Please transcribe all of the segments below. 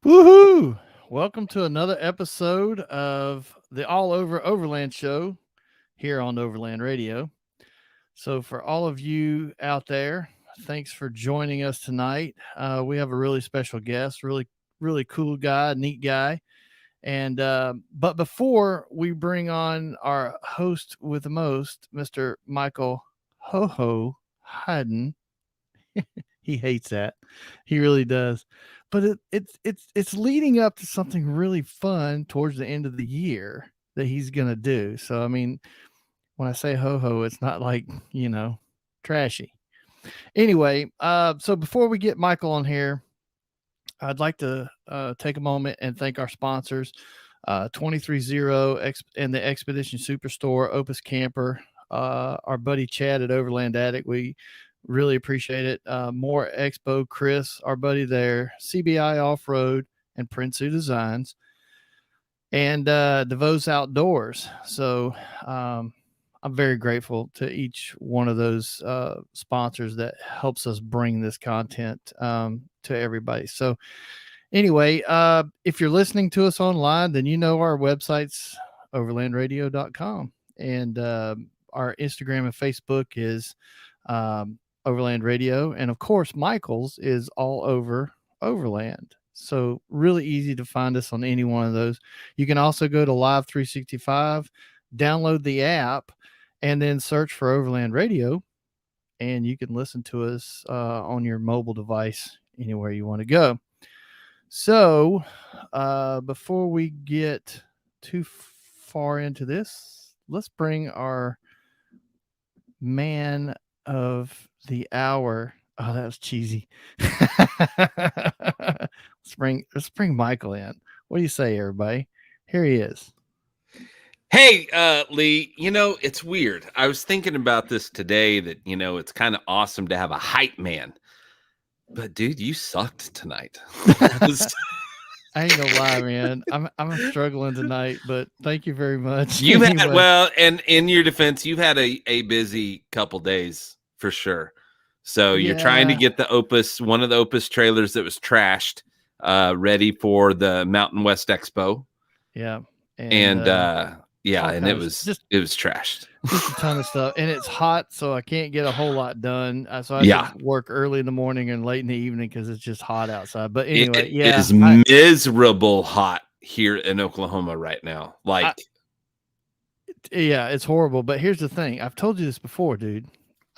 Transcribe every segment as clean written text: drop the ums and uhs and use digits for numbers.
Woohoo! Welcome to another episode of the All Over Overland show here on Overland Radio. So, for all of you out there, thanks for joining us tonight. We have a really special guest, really cool guy, neat guy. And but before we bring on our host with the most, Mr. Michael Ho Ho Hayden, he hates that. He really does. But it's leading up to something really fun towards the end of the year that he's gonna do. So I mean, when I say ho ho, it's not like, trashy. Anyway, so before we get Michael on here, I'd like to take a moment and thank our sponsors, 230 and the Expedition Superstore, Opus Camper, our buddy Chad at Overland Attic. We really appreciate it. More Expo, Chris, our buddy there, CBI Off Road, and Prinsu Designs, and DeVos Outdoors. So I'm very grateful to each one of those sponsors that helps us bring this content to everybody. So anyway, if you're listening to us online, then you know our website's overlandradio.com. And our Instagram and Facebook is Overland Radio. And of course, Michael's is All Over Overland. So really easy to find us on any one of those. You can also go to Live 365, download the app, and then search for Overland Radio. And you can listen to us on your mobile device anywhere you want to go. So before we get too far into this, let's bring our man of the hour. Oh, that was cheesy. let's bring Michael in. What do you say, everybody? Here he is. Hey, Lee, it's weird. I was thinking about this today that, it's kind of awesome to have a hype man. But dude, you sucked tonight. I ain't gonna lie, man. I'm struggling tonight, but thank you very much. You had and in your defense, you've had a busy couple days for sure. So you're trying to get one of the Opus trailers that was trashed, ready for the Mountain West Expo. Yeah. And it was trashed. Just a ton of stuff, and it's hot, so I can't get a whole lot done. So I have to work early in the morning and late in the evening because it's just hot outside. But anyway, it is miserable hot here in Oklahoma right now. It's horrible. But here's the thing: I've told you this before, dude.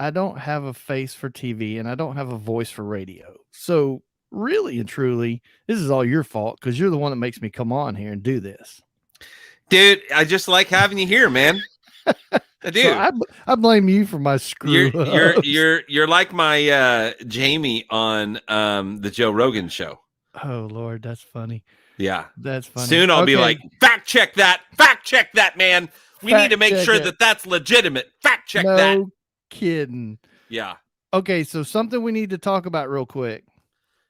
I don't have a face for TV, and I don't have a voice for radio. So really and truly, this is all your fault because you're the one that makes me come on here and do this. Dude, I just like having you here, man. I do. So I blame you for my screw. You're like my Jamie on the Joe Rogan show. Oh Lord, that's funny. Yeah, that's funny. Soon I'll be like, fact check that, man. We need to make sure that that's legitimate. Fact check that. No kidding. Yeah. Okay, so something we need to talk about real quick.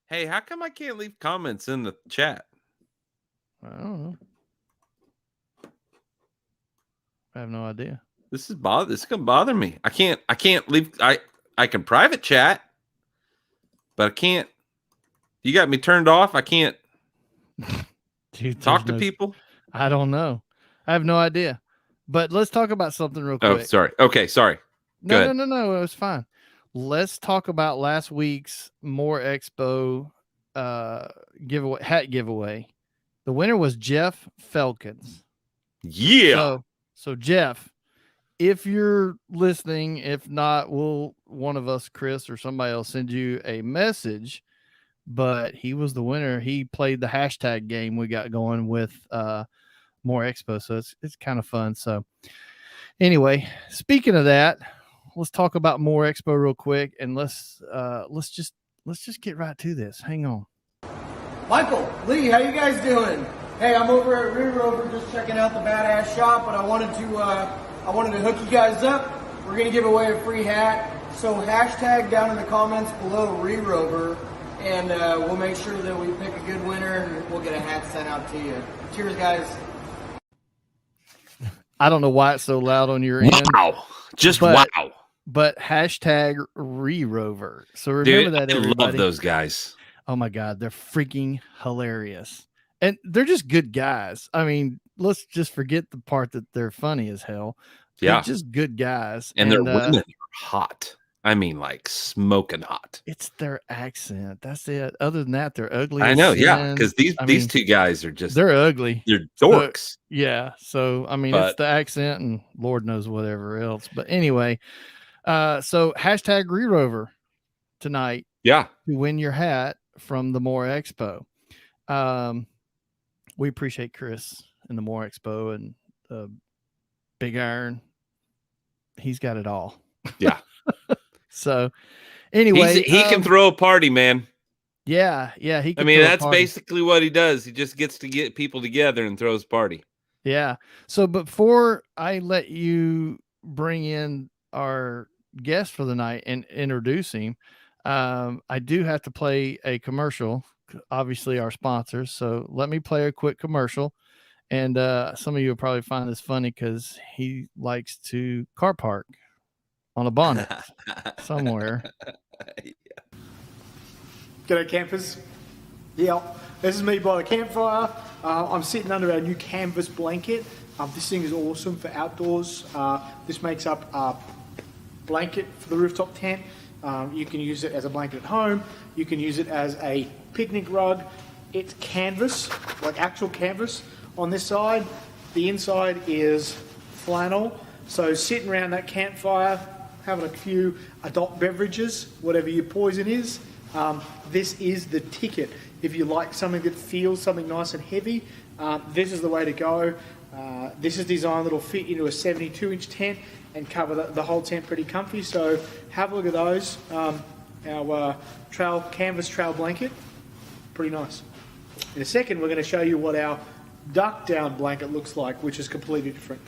Hey, how come I can't leave comments in the chat? I don't know. I have no idea. This is gonna bother me. I can't leave. I can private chat, but I can't. You got me turned off. I can't talk to people. I don't know. I have no idea. But let's talk about something real quick. Oh, sorry. Okay, sorry. No. It was fine. Let's talk about last week's More Expo hat giveaway. The winner was Jeff Felkins. Yeah. So Jeff, if you're listening, if not, one of us, Chris or somebody else, send you a message. But he was the winner. He played the hashtag game we got going with More Expo, so it's kind of fun. So anyway, speaking of that, let's talk about More Expo real quick, and let's just get right to this. Hang on. Michael, Lee, how you guys doing? Hey, I'm over at Rear Rover just checking out the badass shop, but I wanted to hook you guys up. We're gonna give away a free hat. So hashtag down in the comments below Rear Rover, and we'll make sure that we pick a good winner and we'll get a hat sent out to you. Cheers, guys. I don't know why it's so loud on your end. Wow. Wow. But hashtag Rear Rover. So remember that, everybody. I love those guys. Oh my God, they're freaking hilarious. And they're just good guys. I mean, let's just forget the part that they're funny as hell. They're Yeah. just good guys. And their women are hot. I mean, like smoking hot. It's their accent. That's it. Other than that, they're ugly. I know, yeah. Because these two guys are just they're ugly. They're dorks. Yeah. So I mean, it's the accent and Lord knows whatever else. But anyway, so hashtag Rerover tonight. Yeah. To win your hat from the More Expo. We appreciate Chris and the More Expo and Big Iron. He's got it all. Yeah. So anyway, he can throw a party, man. Yeah. He can that's basically what he does. He just gets to get people together and throws a party. Yeah. So before I let you bring in our guest for the night and introduce him, I do have to play a commercial, obviously our sponsors. So let me play a quick commercial. And some of you will probably find this funny because he likes to car park on a bonnet somewhere. G'day campers. Yeah, this is me by the campfire. I'm sitting under our new canvas blanket. This thing is awesome for outdoors. This makes up a blanket for the rooftop tent. You can use it as a blanket at home. You can use it as a picnic rug. It's canvas, like actual canvas on this side. The inside is flannel. So sitting around that campfire, having a few adult beverages, whatever your poison is, this is the ticket. If you like something that feels something nice and heavy, this is the way to go. This is designed that'll fit into a 72-inch tent and cover the whole tent pretty comfy. So have a look at those. Our canvas trail blanket, pretty nice. In a second, we're going to show you what our duck down blanket looks like, which is completely different.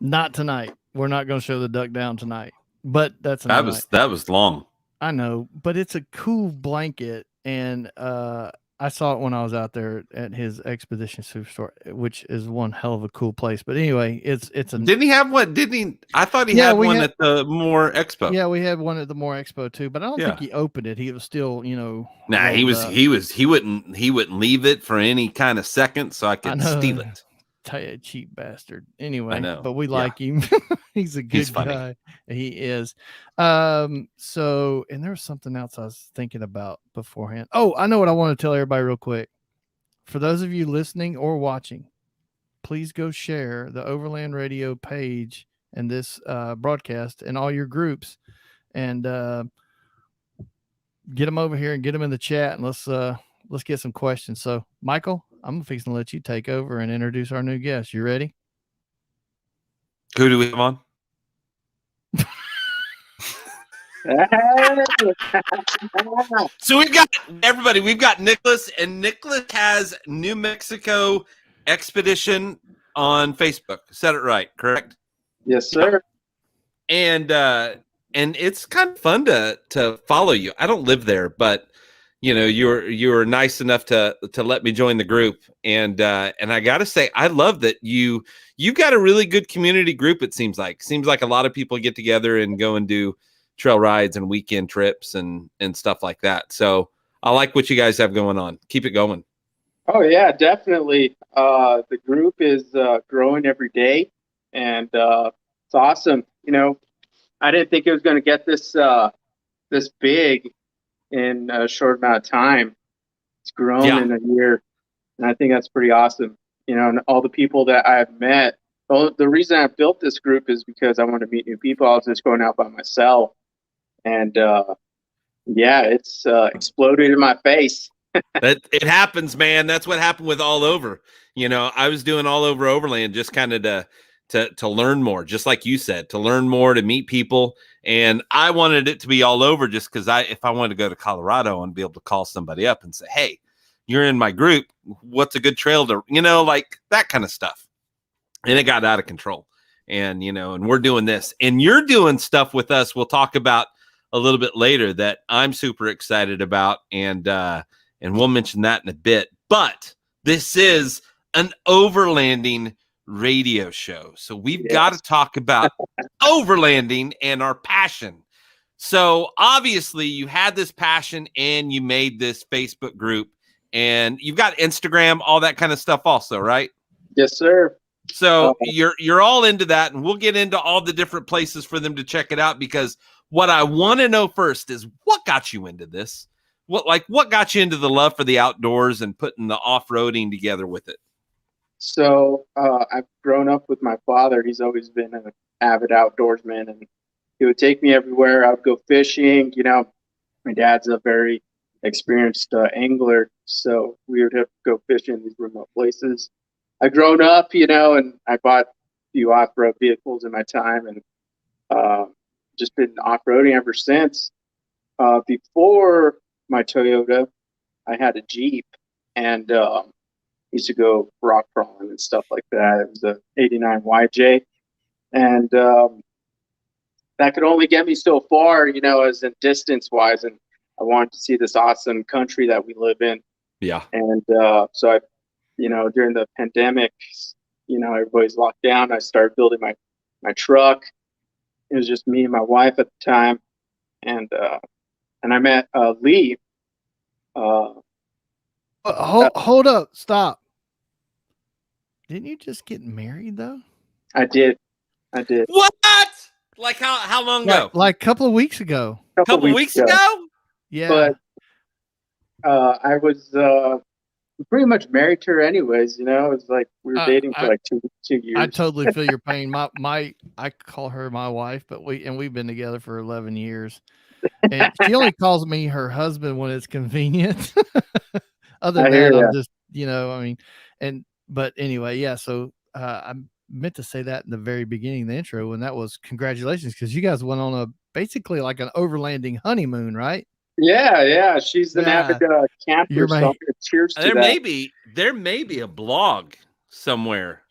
Not tonight. We're not going to show the duck down tonight, but that's that was long. I know, but it's a cool blanket, and I saw it when I was out there at his Expedition Superstore, which is one hell of a cool place. But anyway, it's a. Didn't he have one? Didn't he? I thought he had one at the More Expo. Yeah, we had one at the More Expo too, but I don't think he opened it. He was still, Nah, he wouldn't leave it for any kind of second, so I could steal it. Tell you, cheap bastard. Anyway, I know, but we like him. He's a good guy. He is. So, and there was something else I was thinking about beforehand. Oh, I know what I want to tell everybody real quick. For those of you listening or watching, please go share the Overland Radio page and this broadcast in all your groups, and get them over here and get them in the chat, and let's get some questions. So, Michael, I'm fixing to let you take over and introduce our new guest. You ready? Who do we have on? So we've got Nicholas, and Nicholas has NewMexico Expedition on Facebook. Said it right, correct? Yes, sir. And it's kind of fun to follow you. I don't live there, but you were nice enough to let me join the group, and I gotta say, I love that you got a really good community group. It seems like a lot of people get together and go and do trail rides and weekend trips and stuff like that. So I like what you guys have going on. Keep it going. Oh yeah, definitely. The group is growing every day, and it's awesome. I didn't think it was going to get this big in a short amount of time. It's grown in a year, and I think that's pretty awesome. And all the people that I've met. Well, the reason I built this group is because I want to meet new people. I was just going out by myself, and it's exploded in my face. It happens, man. That's what happened with All Over. I was doing All Over Overland just kind of to learn more, just like you said, to learn more, to meet people. And I wanted it to be all over just because if I wanted to go to Colorado, I want to be able to call somebody up and say, hey, you're in my group. What's a good trail to, like that kind of stuff. And it got out of control. And, and we're doing this. And you're doing stuff with us we'll talk about a little bit later that I'm super excited about. And we'll mention that in a bit. But this is an overlanding radio show, so we've got to talk about overlanding and our passion. So obviously you had this passion and you made this Facebook group, and you've got Instagram, all that kind of stuff also, right? Yes, sir. So you're all into that, and we'll get into all the different places for them to check it out, because what I want to know first is what got you into this? What got you into the love for the outdoors and putting the off-roading together with it? So I've grown up with my father. He's always been an avid outdoorsman, and he would take me everywhere. I would go fishing. You know, my dad's a very experienced angler, so we would have to go fishing in these remote places. I've grown up, you know, and I bought a few off-road vehicles in my time, and just been off-roading ever since. Before my Toyota, I had a Jeep, and used to go rock crawling and stuff like that. It was a '89 YJ, and that could only get me so far, you know, as in distance wise. And I wanted to see this awesome country that we live in. Yeah. And so I, you know, during the pandemic, you know, everybody's locked down. I started building my truck. It was just me and my wife at the time, and I met Lee. Hold up, stop. Didn't you just get married though? I did. What? Like how long ago? Like a couple of weeks ago. Couple weeks ago? Yeah. But I was pretty much married to her anyways, you know. It was like we were dating for like two years. I totally feel your pain. I call her my wife, but we've been together for 11 years. And she only calls me her husband when it's convenient. Other than that, I'm just, you know, I mean, but anyway, yeah. So I meant to say that in the very beginning of the intro, and that was congratulations, because you guys went on basically like an overlanding honeymoon, right? Yeah. She's an avid camper. So cheers to that. There may be a blog somewhere.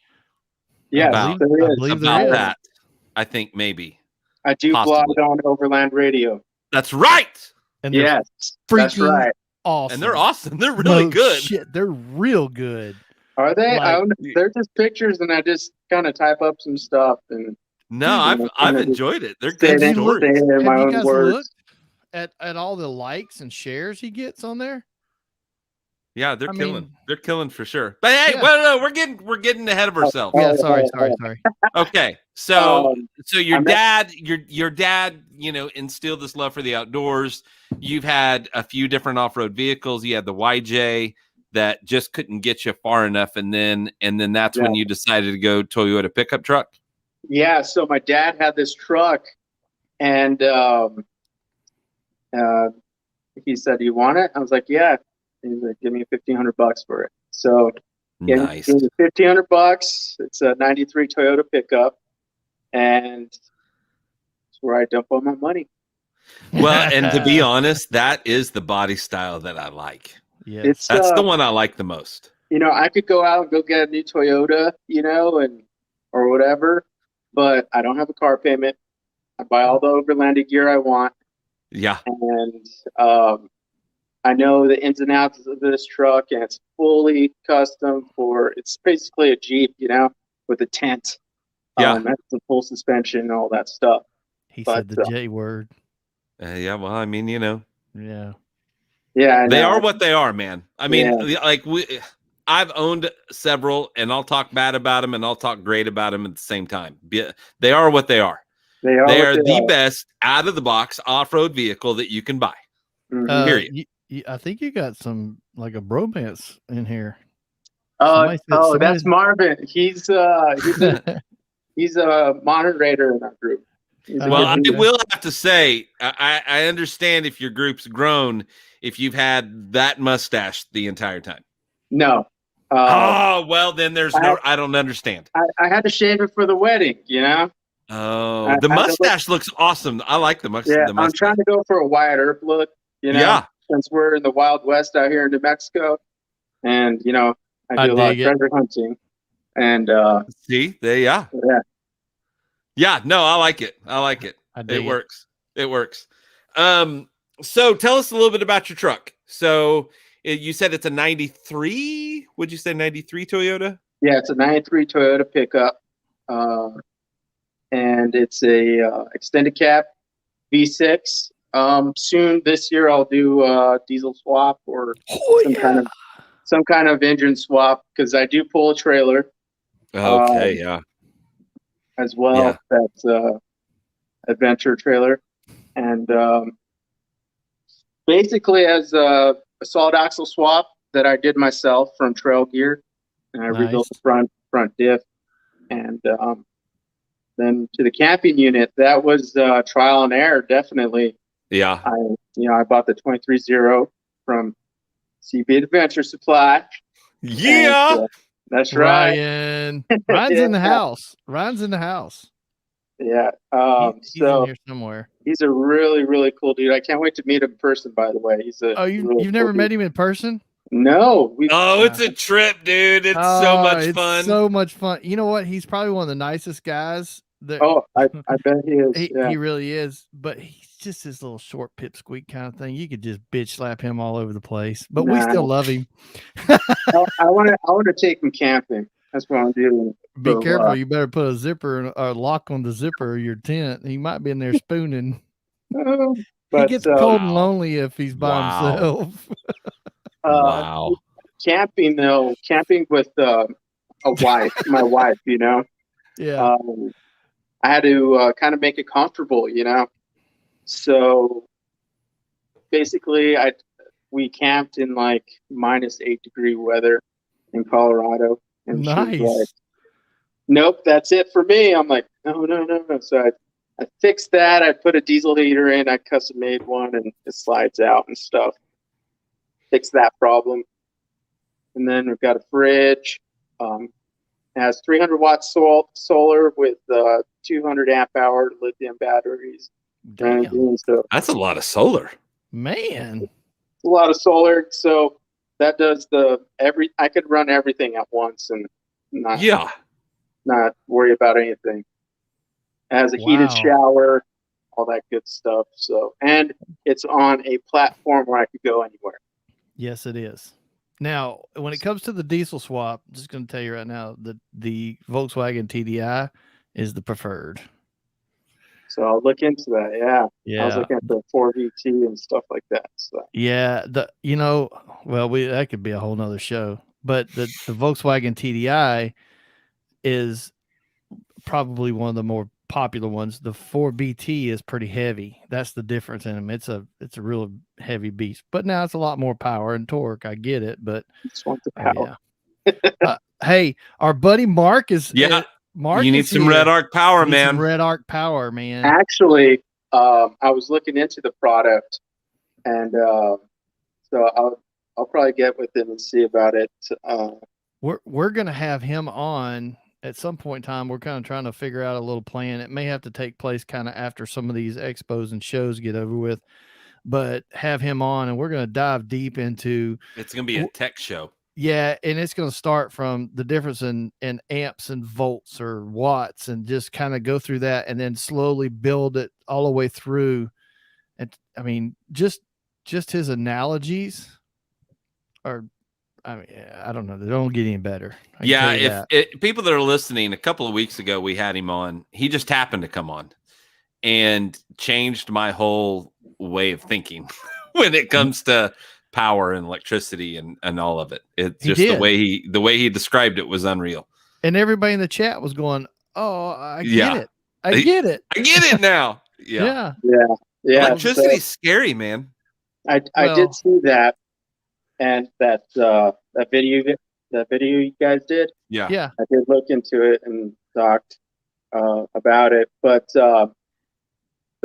Yeah, about that. I think maybe. I do blog on Overland Radio. That's right. And yes, that's right. Awesome. And they're awesome. They're really good. Shit, they're real good. Are they? They're just pictures, and I just kind of type up some stuff. And I've enjoyed it. They're good stories. Have you guys looked at all the likes and shares he gets on there? Yeah, they're killing. They're killing for sure. But hey, no, we're getting ahead of ourselves. Yeah, sorry. Okay, so your dad, you know, instilled this love for the outdoors. You've had a few different off-road vehicles. You had the YJ that just couldn't get you far enough, and then that's when you decided to go Toyota pickup truck. Yeah, so my dad had this truck, and he said, "Do you want it?" I was like, "Yeah." He's like, "Give me $1,500 for it." So nice. Give me $1,500. It's a '93 Toyota pickup, and it's where I dump all my money. Well, and to be honest, that is the body style that I like. Yeah, that's the one I like the most. You know, I could go out and go get a new Toyota, you know, or whatever, but I don't have a car payment. I buy all the overlanding gear I want. Yeah. And I know the ins and outs of this truck, and it's fully custom it's basically a Jeep, you know, with a tent. Yeah. That's the full suspension and all that stuff. He said the J word. Yeah, well, I mean, you know. Yeah. Yeah. They are what they are, man. I mean, like I've owned several, and I'll talk bad about them and I'll talk great about them at the same time. They are what they are. They are the best out of the box off-road vehicle that you can buy. Period. I think you got some like a bromance in here. That's Marvin. He's a moderator in our group. Well, I will have to say, I understand if your group's grown, if you've had that mustache the entire time. No. Well, then I don't understand. I had to shave it for the wedding, you know? Oh, the mustache looks awesome. I like the mustache. Yeah, I'm trying to go for a Wyatt Earp look, you know? Yeah. Since we're in the Wild West out here in New Mexico, and you know, I do a lot of treasure hunting, and no, I like it. It works. So tell us a little bit about your truck. So you said it's a '93. Would you say '93 Toyota? Yeah, it's a '93 Toyota pickup, and it's a extended cab V6. Soon this year I'll do diesel swap or some kind of engine swap because I do pull a trailer. Okay, yeah. As well. Yeah. That's adventure trailer, and basically as a solid axle swap that I did myself from Trail Gear, and I rebuilt the front diff, and then to the camping unit, that was trial and error, definitely. Yeah. I bought the 23-0 from CB Adventure Supply. Yeah. And, that's right. Ryan's in the house. Ryan's in the house. Yeah. He's in here somewhere. He's a really, really cool dude. I can't wait to meet him in person, by the way. You've never met him in person? No. It's a trip, dude. It's so much fun. So much fun. You know what? He's probably one of the nicest guys. I bet he is. He really is. But he's just this little short pipsqueak kind of thing. You could just bitch slap him all over the place. But we still love him. I want to take him camping. That's what I'm doing. Be careful. You better put a zipper or a lock on the zipper of your tent. He might be in there spooning. He gets cold and lonely if he's by himself. Wow. Camping with a wife, my wife, Yeah. I had to kind of make it comfortable, So basically we camped in like -8-degree weather in Colorado. And nice. She was like, nope, that's it for me. I'm like, no. So I fixed that. I put a diesel heater in. I custom made one, and it slides out and stuff. Fix that problem. And then we've got a fridge. It has 300 watts solar with 200 amp hour lithium batteries. Damn. So that's a lot of solar. Man. It's a lot of solar. So that does I could run everything at once and not worry about anything. It has a heated shower, all that good stuff. So, and it's on a platform where I could go anywhere. Yes, it is. Now, when it comes to the diesel swap, I'm just going to tell you right now that the Volkswagen TDI is the preferred. So I'll look into that. Yeah. I was looking at the 4VT and stuff like that. So yeah, that could be a whole nother show. But the Volkswagen TDI is probably one of the more popular ones. The 4BT is pretty heavy. That's the difference in them. It's a real heavy beast. But now it's a lot more power and torque. I get it, but just want the power. Yeah. Hey, our buddy Mark is Mark, you need some Red Arc power, man. Some Red Arc power, man. Actually, I was looking into the product, and so I'll probably get with him and see about it. We're gonna have him on at some point in time. We're kind of trying to figure out a little plan. It may have to take place kind of after some of these expos and shows get over with, but have him on, and we're gonna dive deep into. It's gonna be a tech show. Yeah, and it's going to start from the difference in amps and volts or watts and just kind of go through that and then slowly build it all the way through. And I mean, just his analogies are, I don't know. They don't get any better. If people that are listening, a couple of weeks ago, we had him on. He just happened to come on and changed my whole way of thinking when it comes to power and electricity and all of it. It's just the way he described it was unreal. And everybody in the chat was going, "Oh, I get it. I get it. I get it now." Yeah. Electricity's scary, man. I did see that, and that video you guys did. Yeah. I did look into it and talked about it, but the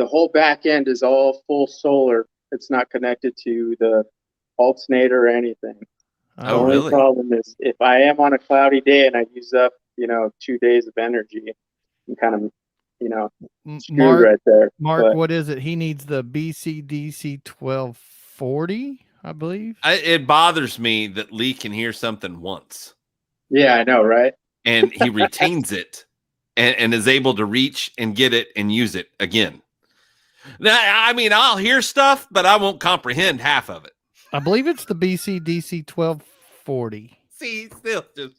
whole back end is all full solar. It's not connected to the alternator or anything. Oh, the only problem is if I am on a cloudy day and I use up 2 days of energy, I'm kind of screwed right there. Mark, what is it? He needs the BCDC 1240, I believe. It bothers me that Lee can hear something once. Yeah, I know, right? And he retains it and is able to reach and get it and use it again. Now, I mean, I'll hear stuff, but I won't comprehend half of it. I believe it's the BCDC 1240. See, still just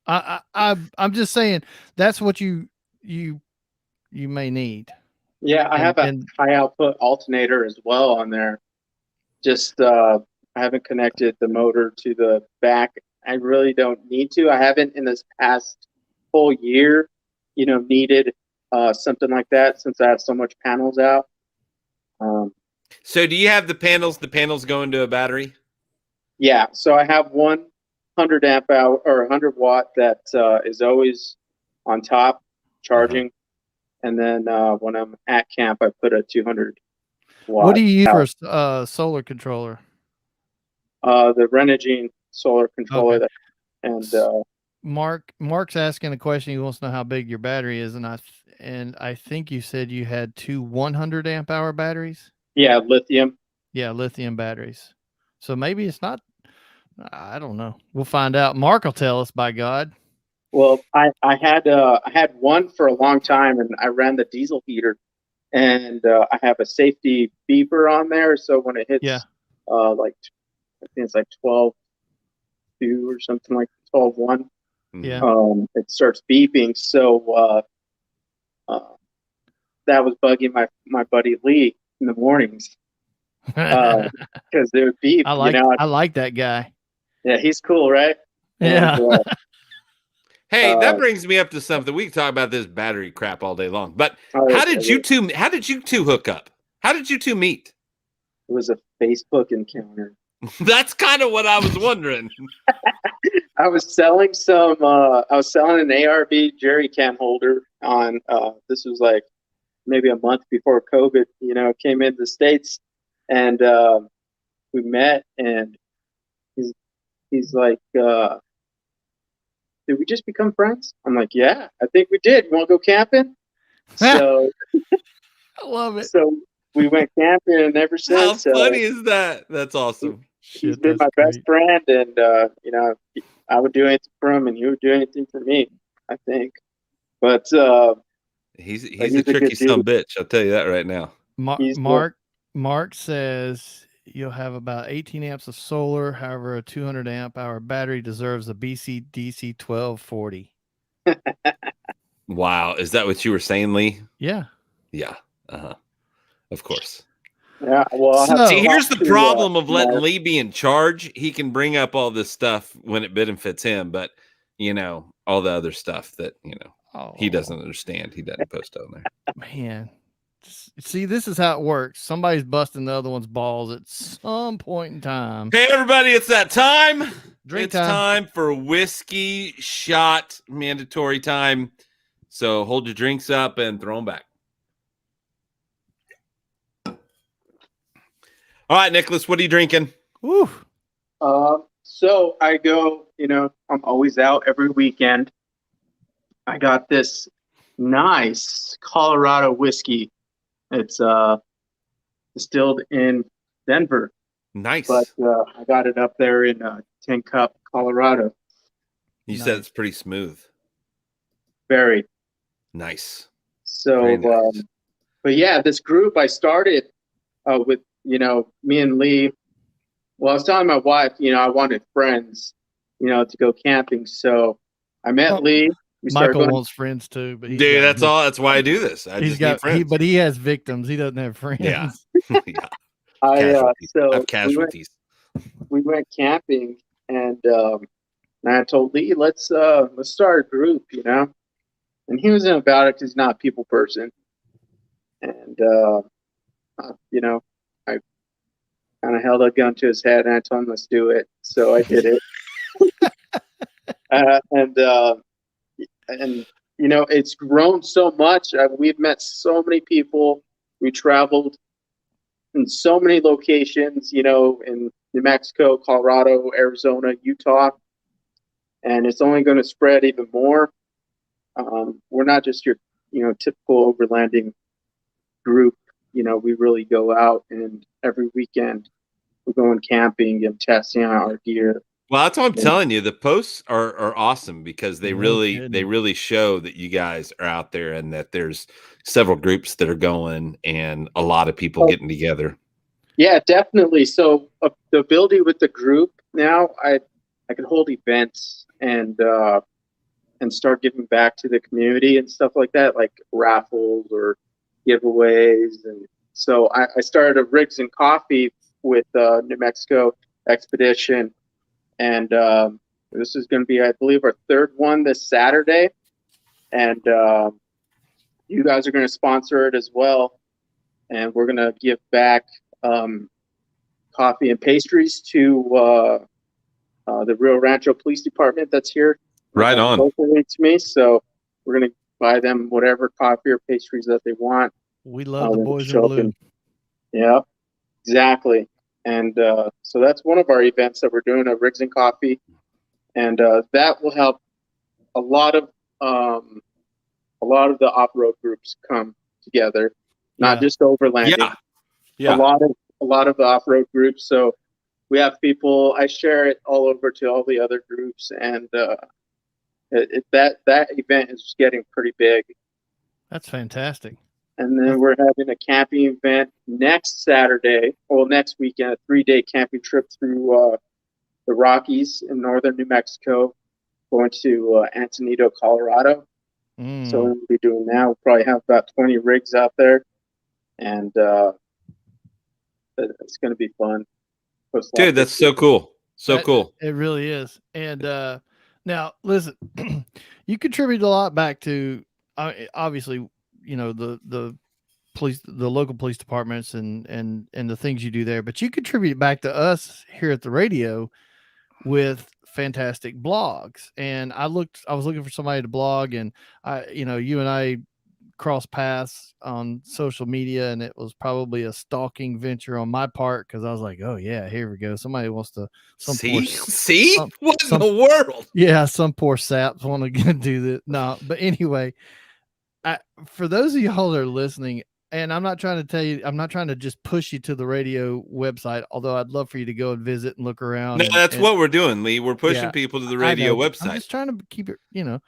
I'm just saying that's what you may need. Yeah, I have a and high output alternator as well on there. Just I haven't connected the motor to the back. I really don't need to. I haven't in this past whole year, needed something like that since I have so much panels out. So do you have the panels? The panels go into a battery? Yeah, so I have 100 amp hour or 100 watt that is always on top charging, and then when I'm at camp, I put a 200 watt. what do you use out. for solar controller? The Renegade solar controller, Okay. and Mark's asking a question. He wants to know how big your battery is, and I think you said you had two 100 amp hour batteries. yeah, lithium. Yeah, lithium batteries. So maybe it's not. I don't know. We'll find out. Mark will tell us. By God. Well, I had one for a long time, and I ran the diesel heater, and I have a safety beeper on there, so when it hits, Yeah. like I think it's like 12.2 or something like 12.1, Yeah. it starts beeping. So that was bugging my buddy Lee in the mornings because they would beep. I like that guy. Yeah, he's cool, right? Yeah. And, Hey, that brings me up to something. We can talk about this battery crap all day long. But how did you two hook up? How did you two meet? It was a Facebook encounter. That's kind of what I was wondering. I was selling an ARB jerry can holder on this was like maybe a month before COVID, came into the States, and we met, and he's like, did we just become friends? I'm like, yeah, I think we did. You want to go camping? So I love it. So we went camping, and ever since. How funny is that? That's awesome. He's been my best friend, and I would do anything for him, and he would do anything for me, I think. But he's a tricky son of a bitch. I'll tell you that right now. Mark says you'll have about 18 amps of solar. However, a 200 amp hour battery deserves a BC-DC 1240. Wow. Is that what you were saying, Lee? Yeah. Yeah. Of course. Yeah. Well, see, here's the problem of letting Lee be in charge. He can bring up all this stuff when it benefits him, but all the other stuff that he doesn't understand. He doesn't post on there. Man. See, this is how it works. Somebody's busting the other one's balls at some point in time. Hey, everybody, it's that time. It's time for whiskey shot mandatory time. So hold your drinks up and throw them back. All right, Nicholas, what are you drinking? Woo. So I go, I'm always out every weekend. I got this nice Colorado whiskey. It's distilled in Denver. Nice. But I got it up there in Tin Cup, Colorado. You said it's pretty smooth. Very. Nice. So, nice. But yeah, this group I started with, me and Lee. Well, I was telling my wife, I wanted friends, to go camping. So I met Lee. Michael wants friends too, but dude, that's all. That's why I do this. I just need friends. But he has victims. He doesn't have friends. Yeah. Yeah. I have casualties. We went camping, and I told Lee, let's start a group, and he wasn't about it because he's not a people person, and I kind of held a gun to his head and I told him let's do it, so I did it. And it's grown so much. We've met so many people. We traveled in so many locations, in New Mexico, Colorado, Arizona, Utah, and it's only going to spread even more. We're not just your, typical overlanding group. We really go out, and every weekend we're going camping and testing out our gear. Well, that's what I'm telling you. The posts are awesome because they really show that you guys are out there and that there's several groups that are going and a lot of people getting together. Yeah, definitely. So the ability with the group now, I can hold events and start giving back to the community and stuff like that, like raffles or giveaways. And so I started a Rigs and Coffee with New Mexico Expedition. And this is going to be, I believe, our third one this Saturday. And you guys are going to sponsor it as well. And we're going to give back coffee and pastries to the Rio Rancho Police Department that's here. Right on. Locally to me. So we're going to buy them whatever coffee or pastries that they want. We love the boys in blue. Yeah, exactly. And so that's one of our events that we're doing, a Rigs and Coffee. And that will help a lot of the off-road groups come together, not just Overland. Yeah. A lot of the off-road groups. So we have people. I share it all over to all the other groups, and that event is getting pretty big. That's fantastic. And then we're having a camping event next Saturday, or next weekend, a 3-day camping trip through the Rockies in northern New Mexico, going to Antonito, Colorado. So we'll be doing that. We'll probably have about 20 rigs out there, and it's going to be fun. Dude, that's so cool. Cool. It really is. And now, listen, you contribute a lot back to, obviously, you know, the police, the local police departments, and the things you do there. But you contribute back to us here at the radio with fantastic blogs. And I was looking for somebody to blog, and you and I crossed paths on social media, and it was probably a stalking venture on my part, because I was like, oh yeah, here we go. Somebody wants to what in the world? Yeah, some poor saps want to do this. No, but anyway, for those of y'all that are listening, and I'm not trying to just push you to the radio website, although I'd love for you to go and visit and look around. No, that's what we're doing, Lee. We're pushing people to the radio website. I'm just trying to keep it,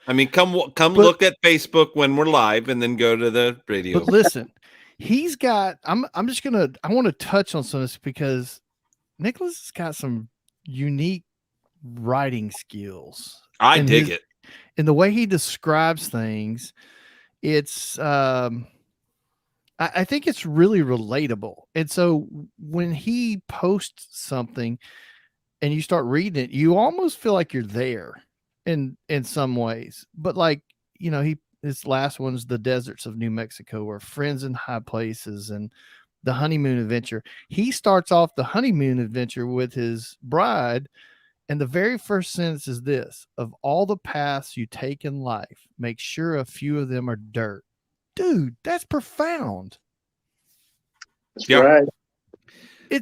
I mean, come look at Facebook when we're live, and then go to the radio. But listen, he's got, I want to touch on some of this, because Nicholas has got some unique writing skills. I dig it. And the way he describes things, it's, I think it's really relatable. And so when he posts something and you start reading it, you almost feel like you're there in some ways. But like, his last one's The Deserts of New Mexico, or Friends in High Places, and The Honeymoon Adventure. He starts off the honeymoon adventure with his bride, and the very first sentence is this: of all the paths you take in life, make sure a few of them are dirt. Dude, that's profound. That's right.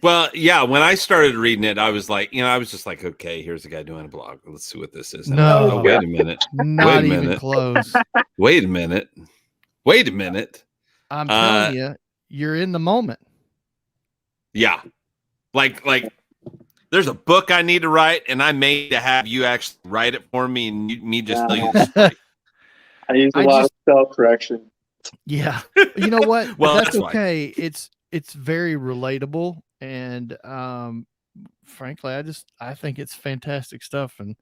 Well, yeah, when I started reading it, I was like, I was just like, okay, here's a guy doing a blog. Let's see what this is. No, wait a minute. Not even close. Wait a minute. I'm telling you, you're in the moment. Yeah. Like there's a book I need to write, and I may to have you actually write it for me, and me just tell you the story. I use a lot of self-correction. Yeah. You know what? Well, that's okay. It's very relatable, and frankly, I think it's fantastic stuff, and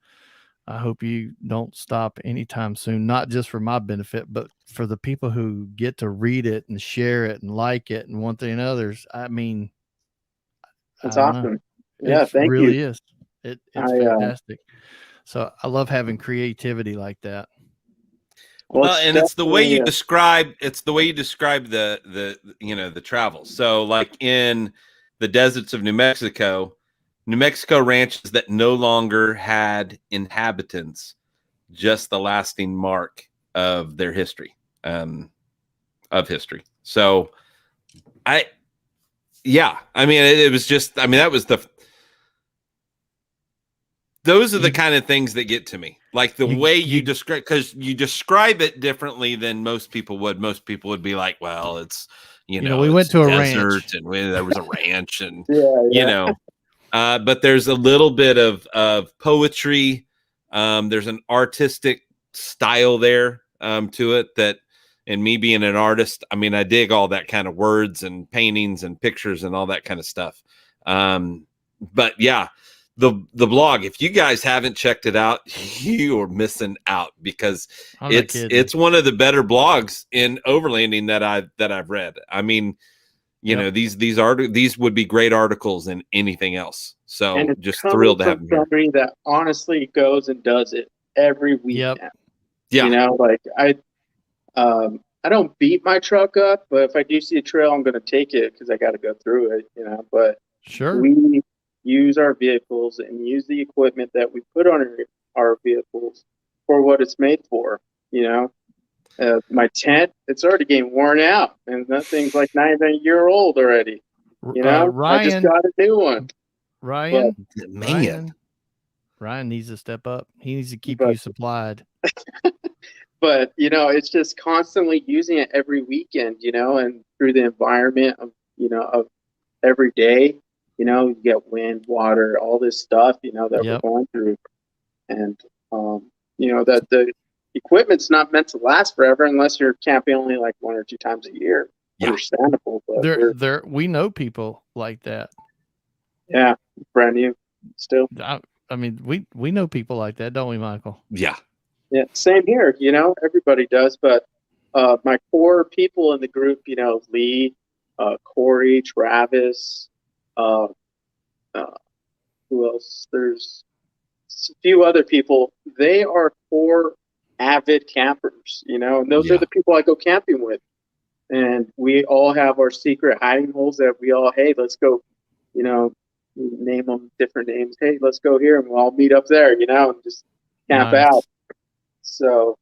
I hope you don't stop anytime soon, not just for my benefit, but for the people who get to read it and share it and like it and one thing and others. I mean, that's awesome. Yeah, thank you. It really is. It's fantastic. So I love having creativity like that. Well, and it's the way you describe the travel. So like in the deserts of New Mexico ranches that no longer had inhabitants, just the lasting mark of their history, So it was just, that was those are the kind of things that get to me. Like the way you describe, because you describe it differently than most people would. Most people would be like, well, it's, we went to a ranch, and there was a ranch, and, but there's a little bit of poetry. There's an artistic style there to it that, and me being an artist, I dig all that kind of words and paintings and pictures and all that kind of stuff. But yeah, the blog. If you guys haven't checked it out, you are missing out, because it's one of the better blogs in overlanding that I've read. I mean, you know, these would be great articles in anything else. So just thrilled to have them here. Somebody that honestly goes and does it every weekend. Yeah. You know, like I don't beat my truck up, but if I do see a trail, I'm going to take it because I got to go through it, you know. But we use our vehicles and use the equipment that we put on our vehicles for what it's made for, you know. My tent, it's already getting worn out, and that thing's like not even a year old already. You know, Ryan, I just got a new one. Ryan needs to step up. He needs to keep you supplied. But, you know, it's just constantly using it every weekend, you know, and through the environment of, you know, of every day, you know, you get wind, water, all this stuff, you know, that we're going through. And, you know, that the equipment's not meant to last forever unless you're camping only like 1 or 2 times a year. Understandable. But we know people like that. Yeah. Brand new still. I mean, we know people like that, don't we, Michael? Yeah. Yeah, same here. You know, everybody does. But my core people in the group, you know, Lee, Corey, Travis, who else? There's a few other people. They are core avid campers, you know, and those are the people I go camping with. And we all have our secret hiding holes that we all, hey, let's go, you know, name them different names. Hey, let's go here, and we'll all meet up there, you know, and just camp out. So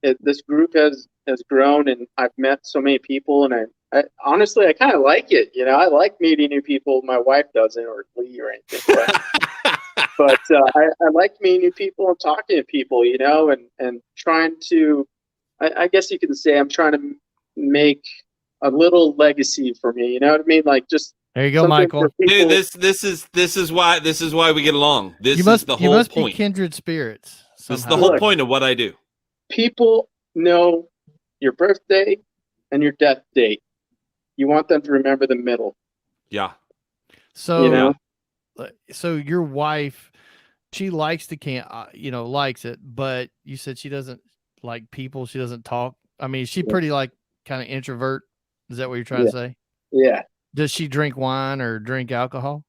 this group has grown, and I've met so many people, and I honestly, I kind of like it. You know, I like meeting new people. My wife doesn't, or Lee or anything. But I like meeting new people and talking to people, you know, and trying to, I guess you could say I'm trying to make a little legacy for me. You know what I mean? Like just there you go, Michael. Dude, this is why we get along. This is the whole point. Be kindred spirits. This is the whole point of what I do. People know your birthday and your death date. You want them to remember the middle. Yeah. So, you know? So your wife, she likes to camp, you know, likes it, but you said she doesn't like people. She doesn't talk. I mean, is she pretty like kind of introvert? Is that what you're trying to say? Yeah. Does she drink wine or drink alcohol?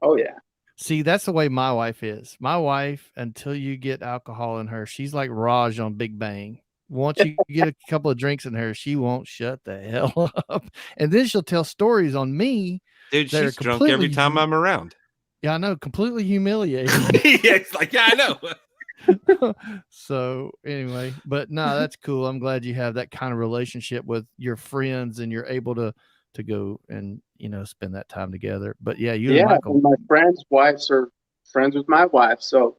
Oh, yeah. See, that's the way my wife is. My wife, until you get alcohol in her, she's like Raj on Big Bang. Once you get a couple of drinks in her, she won't shut the hell up. And then she'll tell stories on me. Dude, she's drunk every time I'm around. Yeah, I know. Completely humiliating. Yeah, it's like, yeah, I know. So anyway, but no, that's cool. I'm glad you have that kind of relationship with your friends and you're able to go and, you know, spend that time together. But yeah, you and Michael. My friends' wives are friends with my wife. So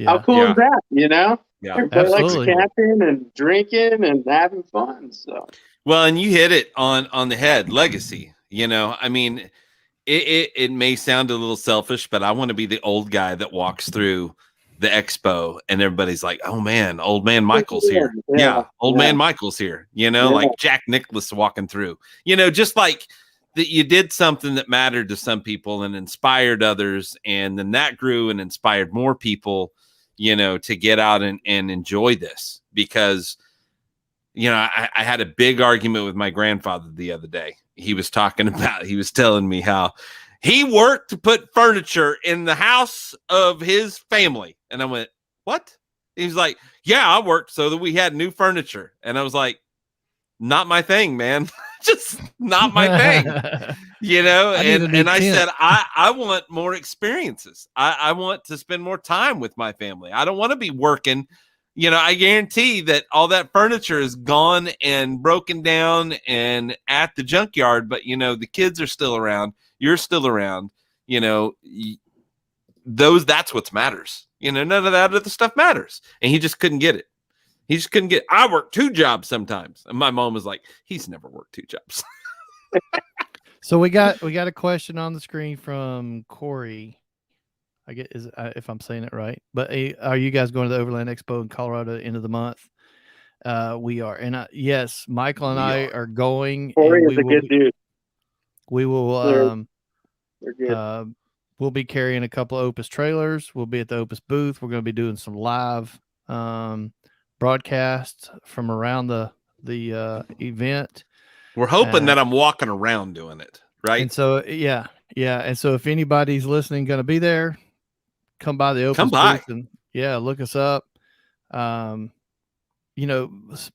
how cool is that? You know? Yeah, everybody likes camping and drinking and having fun. So well, and you hit it on the head. Legacy. You know, I mean, it may sound a little selfish, but I want to be the old guy that walks through the expo and everybody's like, oh man, old man Michael's here. Old man Michael's here, you know, like Jack Nicklaus walking through, you know, just like that you did something that mattered to some people and inspired others. And then that grew and inspired more people, you know, to get out and enjoy this. Because, you know, I had a big argument with my grandfather the other day. He was telling me how he worked to put furniture in the house of his family. And I went, what? He was like, yeah, I worked so that we had new furniture. And I was like, not my thing, man. Just not my thing. You know, and I said, I want more experiences. I want to spend more time with my family. I don't want to be working. You know, I guarantee that all that furniture is gone and broken down and at the junkyard. But, you know, the kids are still around. You're still around, you know, that's what matters. You know, none of that other stuff matters. And he just couldn't get it. He just couldn't get, I work 2 jobs sometimes. And my mom was like, he's never worked 2 jobs. So we got a question on the screen from Corey. I get if I'm saying it right, but are you guys going to the Overland Expo in Colorado at the end of the month? We are. And yes, Michael and I are going. Corey is a good dude. We will, They're good. we'll be carrying a couple of Opus trailers. We'll be at the Opus booth. We're going to be doing some live broadcasts from around the event. We're hoping that I'm walking around doing it, right? And so, yeah. And so if anybody's listening, going to be there, come by the Opus booth and look us up. You know,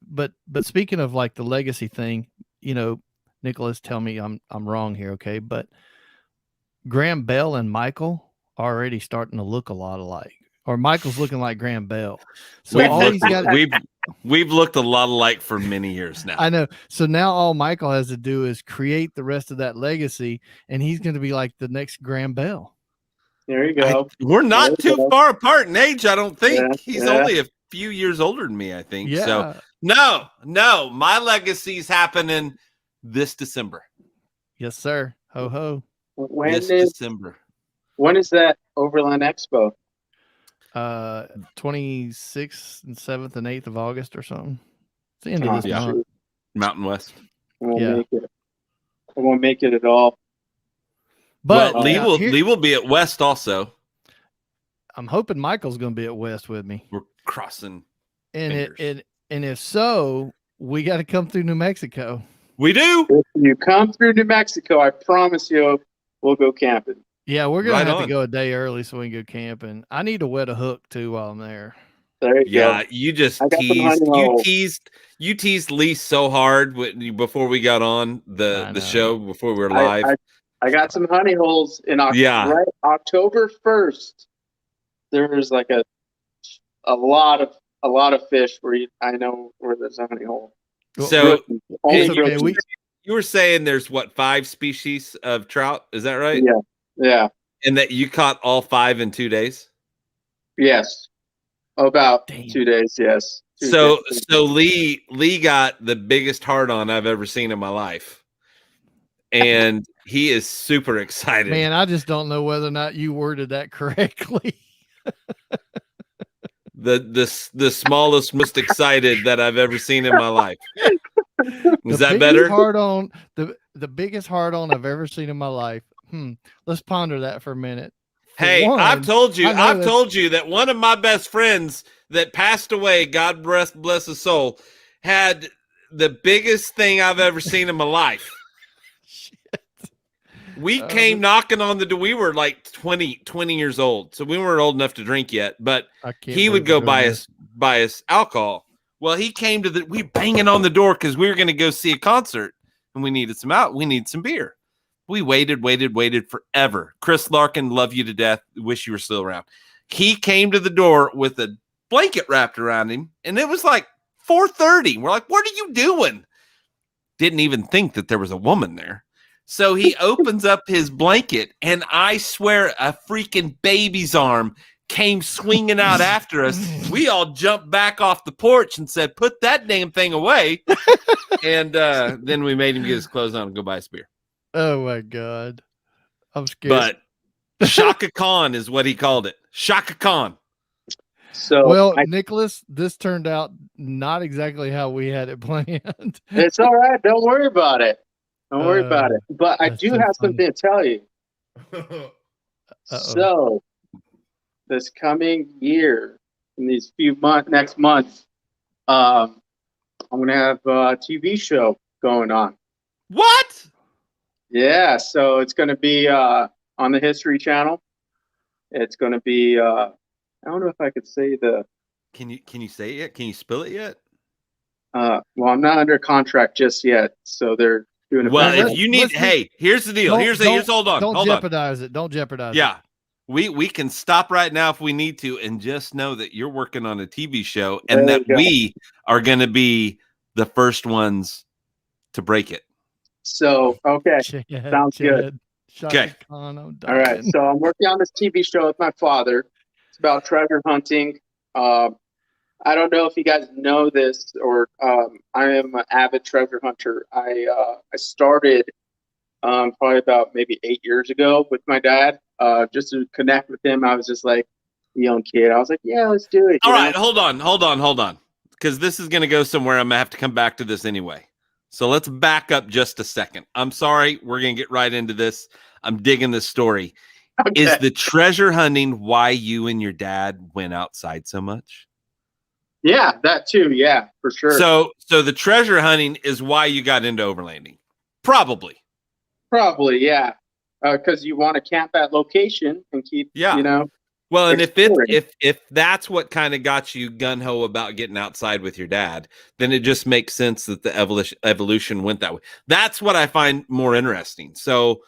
but speaking of like the legacy thing, you know, Nicholas, tell me I'm wrong here, okay? But Graham Bell and Michael are already starting to look a lot alike, or Michael's looking like Graham Bell. So we've looked a lot alike for many years now. I know. So now all Michael has to do is create the rest of that legacy, and he's going to be like the next Graham Bell. There you go. We're not too far apart in age, I don't think. He's only a few years older than me, I think. Yeah. So no, my legacy's happening this December. Yes, sir. Ho ho. December. When is that Overland Expo? 26th and 7th and 8th of August or something. It's the end of this month. Mountain West. I won't make it at all. But Lee will be at West also. I'm hoping Michael's going to be at West with me. We're crossing. And if so, we got to come through New Mexico. We do. If you come through New Mexico, I promise you, we'll go camping. Yeah, we're gonna have to go a day early so we can go camping. I need to wet a hook too while I'm there. There you go. Yeah, you just teased Lee so hard before we got on the show, before we were live. I got some honey holes in October. Right, October 1st. There's like a lot of fish I know where there's a honey hole. So you were saying there's 5 species of trout? Is that right? Yeah. And that you caught all 5 in 2 days? Yes. About 2 days, yes. So Lee got the biggest hard on I've ever seen in my life. And he is super excited. Man, I just don't know whether or not you worded that correctly. The smallest, most excited that I've ever seen in my life. Is that better? The biggest hard on I've ever seen in my life. Let's ponder that for a minute. Hey, I've told you that one of my best friends that passed away, God bless his soul, had the biggest thing I've ever seen in my life. Shit. We came knocking on the door. We were like 20 years old, so we weren't old enough to drink yet, but he would go buy us alcohol. Well, he came we banging on the door because we were going to go see a concert and we needed some beer. We waited forever. Chris Larkin, love you to death. Wish you were still around. He came to the door with a blanket wrapped around him, and it was like 4:30. We're like, what are you doing? Didn't even think that there was a woman there. So he opens up his blanket, and I swear a freaking baby's arm came swinging out after us. We all jumped back off the porch and said, put that damn thing away. And then we made him get his clothes on and go buy us beer. Oh my God. I'm scared. But Shaka Khan is what he called it. Shaka Khan. So Nicholas, this turned out not exactly how we had it planned. It's all right. Don't worry about it. But I do have something to tell you. So this coming year, in these next months, I'm going to have a TV show going on. What? Yeah, so it's going to be on the History Channel. It's going to be I don't know if I could say the. Can you say it yet? Can you spill it yet? Well, I'm not under contract just yet, so they're doing it. Well, if you need, here's the deal. Here's hold on. Don't jeopardize it. Don't jeopardize it. Yeah, we can stop right now if we need to, and just know that you're working on a TV show, and that we are going to be the first ones to break it. So, okay. Sounds good. Okay. All right. So I'm working on this TV show with my father. It's about treasure hunting. I don't know if you guys know this, or I am an avid treasure hunter. I started probably about maybe 8 years ago with my dad, just to connect with him. I was just like a young kid. I was like, yeah, let's do it. All right. Hold on. Because this is going to go somewhere. I'm going to have to come back to this anyway. So let's back up just a second. I'm sorry. We're going to get right into this. I'm digging this story. Is the treasure hunting why you and your dad went outside so much? Yeah, that too. Yeah, for sure. So the treasure hunting is why you got into overlanding. Probably, yeah. Because you want to camp at location and keep, Well, and exploring. if that's what kind of got you gun ho about getting outside with your dad, then it just makes sense that the evolution went that way. That's what I find more interesting. So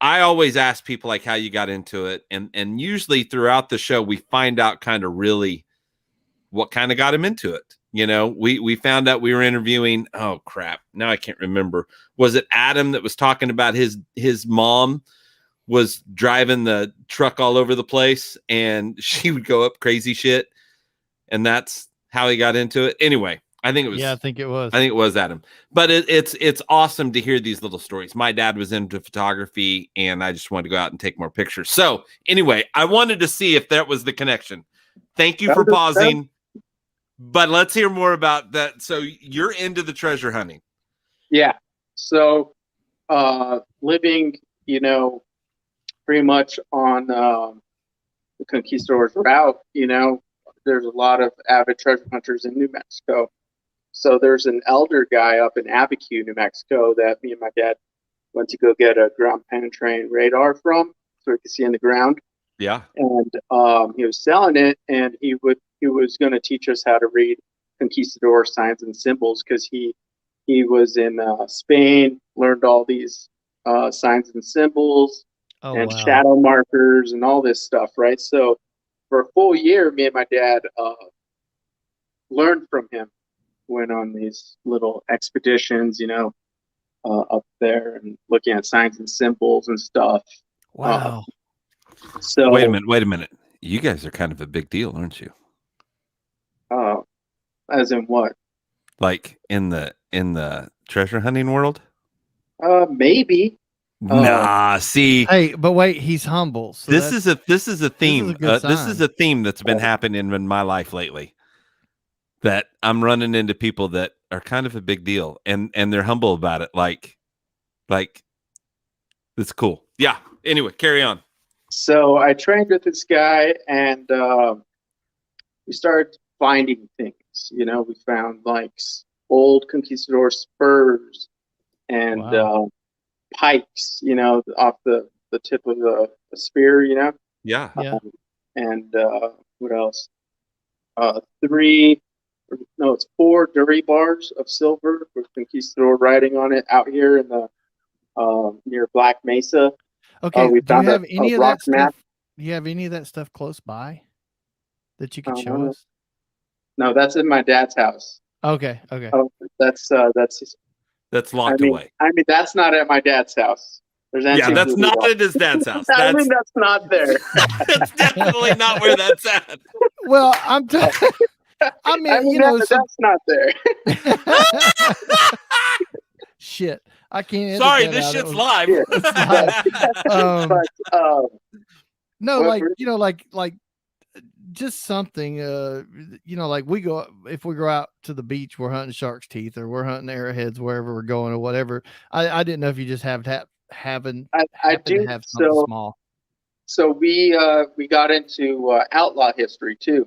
I always ask people like how you got into it, and usually throughout the show we find out kind of really what kind of got him into it. We found out we were interviewing. Oh crap! Now I can't remember. Was it Adam that was talking about his mom was driving the truck all over the place and she would go up crazy shit, and that's how he got into it. Anyway, I think it was. Yeah, I think it was. I think it was Adam. But it's awesome to hear these little stories. My dad was into photography, and I just wanted to go out and take more pictures. So anyway, I wanted to see if that was the connection. Thank you for pausing. But let's hear more about that. So you're into the treasure hunting. Yeah. So living, pretty much on the Conquistador's route, there's a lot of avid treasure hunters in New Mexico. So there's an elder guy up in Abiquiu, New Mexico, that me and my dad went to go get a ground penetrating radar from, so we could see in the ground. Yeah. And he was selling it, and he was going to teach us how to read conquistador signs and symbols, because he was in Spain, learned all these signs and symbols and shadow markers and all this stuff, right? So for a full year, me and my dad learned from him, went on these little expeditions, up there and looking at signs and symbols and stuff. Wow. So wait a minute. You guys are kind of a big deal, aren't you? As in what? Like in the treasure hunting world? Maybe. Nah, see. Hey, but wait, he's humble. So this is a theme. This is a theme that's been happening in my life lately. That I'm running into people that are kind of a big deal, and they're humble about it. Like it's cool. Yeah. Anyway, carry on. So I trained with this guy, and we started finding things. We found like old conquistador spurs and pikes, off the tip of the spear, Yeah. And what else? It's 4 Dury bars of silver with conquistador writing on it out here in the near Black Mesa. Okay. We Do you found have any of that rock map. stuff? Do you have any of that stuff close by that you could show us? No, that's in my dad's house. Okay. Oh, that's locked away. I mean, that's not at my dad's house. That's not at his dad's house. That's not there. That's definitely not where that's at. Well, I mean, that's not there. Shit, I can't. Sorry, this shit's live. No, like just something. Like if we go out to the beach, we're hunting shark's teeth, or we're hunting arrowheads wherever we're going, or whatever. I didn't know if you just have to have something small. So we got into outlaw history too.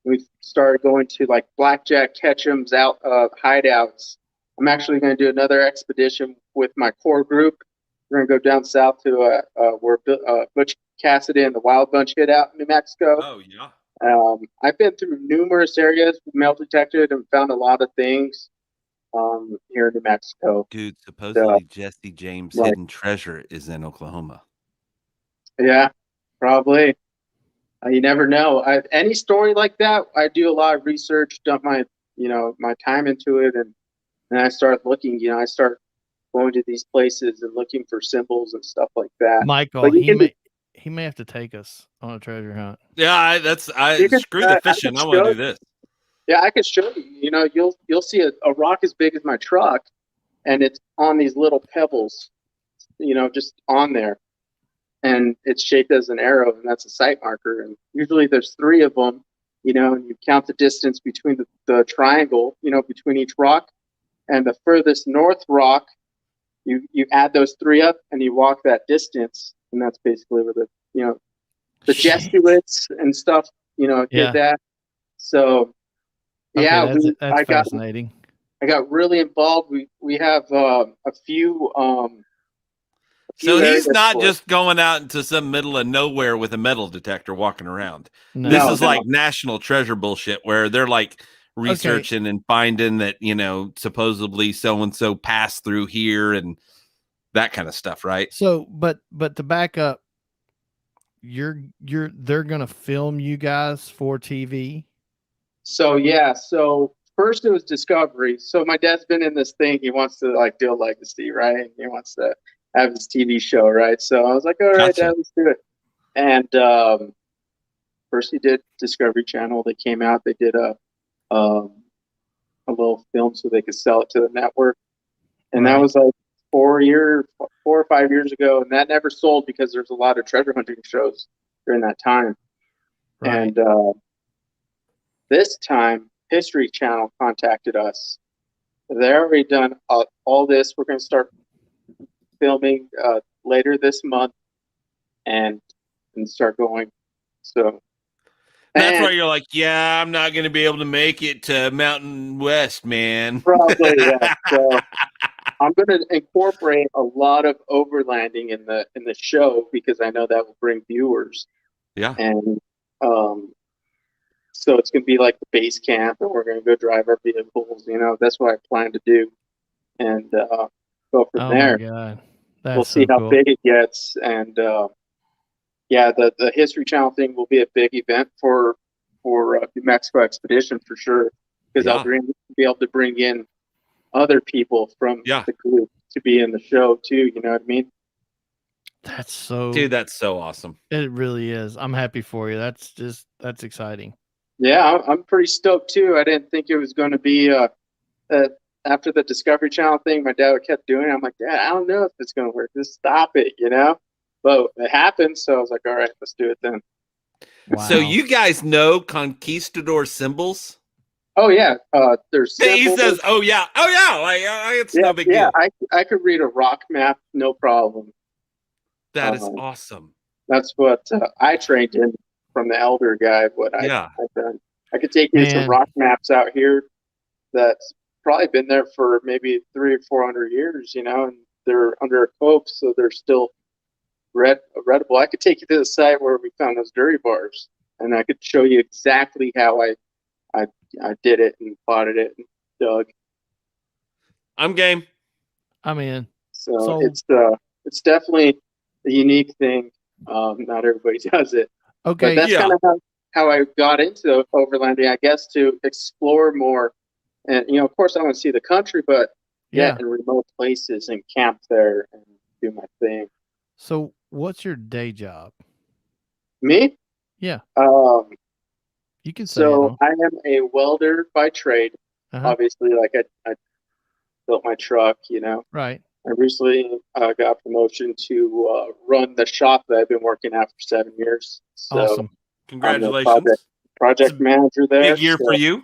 We started going to like Blackjack Ketchum's hideouts. I'm actually going to do another expedition with my core group. We're going to go down south to where Butch Cassidy and the Wild Bunch hid out in New Mexico. Oh, yeah. I've been through numerous areas, metal detected, and found a lot of things here in New Mexico. Dude, supposedly Jesse James' hidden treasure is in Oklahoma. Yeah, probably. You never know. Any story like that, I do a lot of research, dump my time into it, and I start looking. I start going to these places and looking for symbols and stuff like that. Michael, he may have to take us on a treasure hunt. Yeah, screw the fishing. I want to do this. Yeah, I can show you. You'll see a rock as big as my truck, and it's on these little pebbles, just on there. And it's shaped as an arrow, and that's a site marker. And usually there's 3 of them, and you count the distance between the triangle, between each rock. And the furthest north rock, you add those 3 up, and you walk that distance, and that's basically where you know, the Jesuits and stuff, did Yeah. that. So yeah, Okay, that's fascinating. I got really involved. We have a few So he's areas not for it. just going out into some middle of nowhere with a metal detector walking around. This No. is like national treasure bullshit where they're like researching and finding that, supposedly so and so passed through here and that kind of stuff, right? So, but to back up, they're gonna film you guys for TV. So yeah, so first it was Discovery. So my dad's been in this thing. He wants to like do a legacy, right? He wants to have his TV show, right? So I was like, all right, Gotcha. Dad, let's do it. And first he did Discovery Channel. They came out. They did a little film so they could sell it to the network. And that was like 4 or 5 years ago, and that never sold because there's a lot of treasure hunting shows during that time. Right. And this time, History Channel contacted us. They're already done all this. We're going to start filming later this month and start going. So that's why you're like, yeah, I'm not going to be able to make it to Mountain West, man. Probably, yeah. So I'm going to incorporate a lot of overlanding in the show because I know that will bring viewers. Yeah. And so it's going to be like the base camp, and we're going to go drive our vehicles. That's what I plan to do, and go from there. Oh my God, we'll see how big it gets, and yeah, the History Channel thing will be a big event for New Mexico Expedition for sure, because I'll be able to bring in other people from the group to be in the show too. You know what I mean? That's so, dude, that's so awesome. It really is. I'm happy for you. That's exciting. Yeah, I'm pretty stoked too. I didn't think it was going to be after the Discovery Channel thing. My dad kept doing it. I'm like, Dad, I don't know if it's going to work. Just stop it, But it happened, so I was like, all right, let's do it then. Wow. So you guys know conquistador symbols? Oh yeah, there's symbols. He says, "Oh yeah, like it's no big deal." I could read a rock map, no problem. That is awesome. That's what I trained in from the elder guy. I've done. I could take you to some rock maps out here that's probably been there for maybe 300 or 400 years, and they're under a cope, so they're still readable. I could take you to the site where we found those dirty bars, and I could show you exactly how I did it and plotted it and dug. I'm game. I'm in. So it's definitely a unique thing. Not everybody does it. Okay. But that's kind of how I got into overlanding, I guess, to explore more. And, of course, I want to see the country, but in remote places and camp there and do my thing. So what's your day job? Me? Yeah. You can say so I am a welder by trade. Obviously, like I built my truck, Right. I recently got promotion to run the shop that I've been working at for 7 years. So awesome. Congratulations. Project manager there. Big year for you.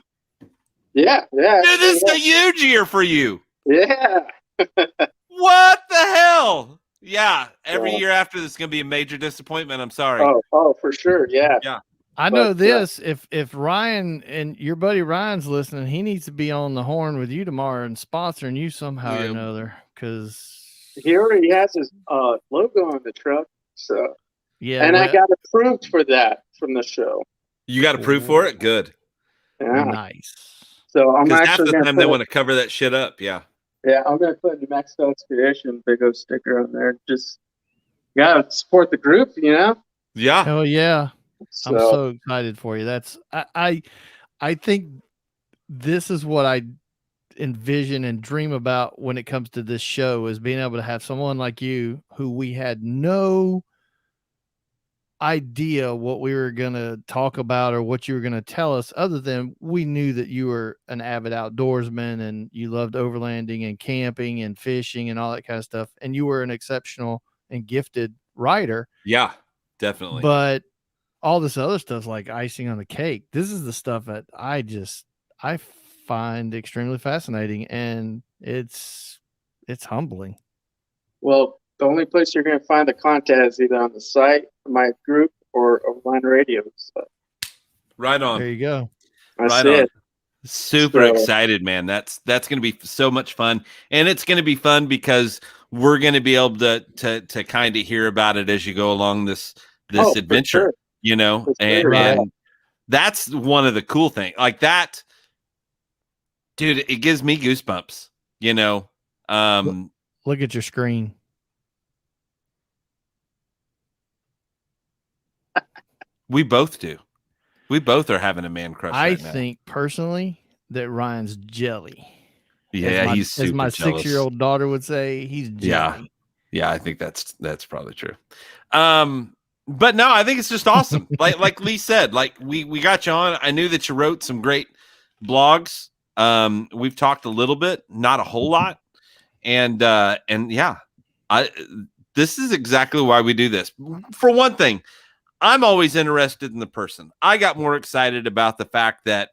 Yeah. Dude, this is a huge year for you. Yeah. What the hell? Yeah. Every year after this is going to be a major disappointment. I'm sorry. Oh, for sure. Yeah. Yeah. I know this. If Ryan and your buddy Ryan's listening, he needs to be on the horn with you tomorrow and sponsoring you somehow or another. Because he already has his logo on the truck. So and I got approved for that from the show. You got approved for it? Good. Yeah. Nice. So I'm actually half the time they want to cover that shit up. Yeah. Yeah, I'm gonna put New Mexico Expedition big old sticker on there. Just gotta support the group, Yeah. Hell yeah. So, I'm so excited for you. That's I think this is what I envision and dream about when it comes to this show, is being able to have someone like you who we had no idea what we were going to talk about or what you were going to tell us, other than we knew that you were an avid outdoorsman and you loved overlanding and camping and fishing and all that kind of stuff. And you were an exceptional and gifted writer. Yeah, definitely. But all this other stuff's like icing on the cake. This is the stuff that I find extremely fascinating, and it's humbling. Well, the only place you're going to find the content is either on the site, my group, or Overland Radio. So Right on. There you go. that's Right it. on. Super So- excited, man. That's going to be so much fun, and it's going to be fun because we're going to be able to kind of hear about it as you go along this Oh, for adventure, sure. you know. For And, sure, yeah. and that's one of the cool things. Like that, dude, it gives me goosebumps, you know. Look at your screen. We both do. We both are having a man crush I right now. think personally that Ryan's jelly. Yeah, he's super as my jealous. 6-year-old daughter would say, he's jelly. Yeah, I think that's probably true. But no, I think it's just awesome. like Lee said, like we got you on. I knew that you wrote some great blogs. We've talked a little bit, not a whole lot. And yeah, this is exactly why we do this. For one thing, I'm always interested in the person. I got more excited about the fact that